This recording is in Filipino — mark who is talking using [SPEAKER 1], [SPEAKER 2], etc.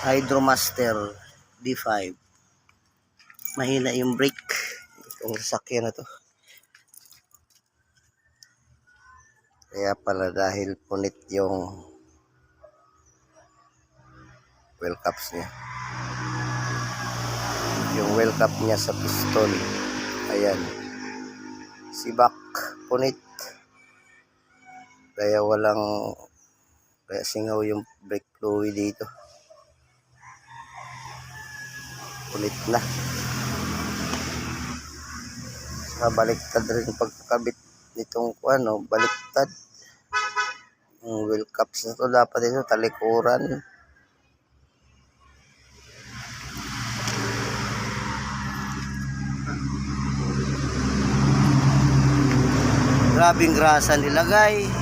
[SPEAKER 1] Hydromaster D5. Mahina yung brake itong sasakyan na to. Kaya pala dahil punit yung wheel caps niya. Yung wheel cap niya sa piston. Ayan. Sibak, punit. Kaya singaw yung brake fluid dito. Punit na. Baliktad rin pagkakabit nitong baliktad. Yung wheel caps na to dapat ito talikuran. Grabing grasa nilagay.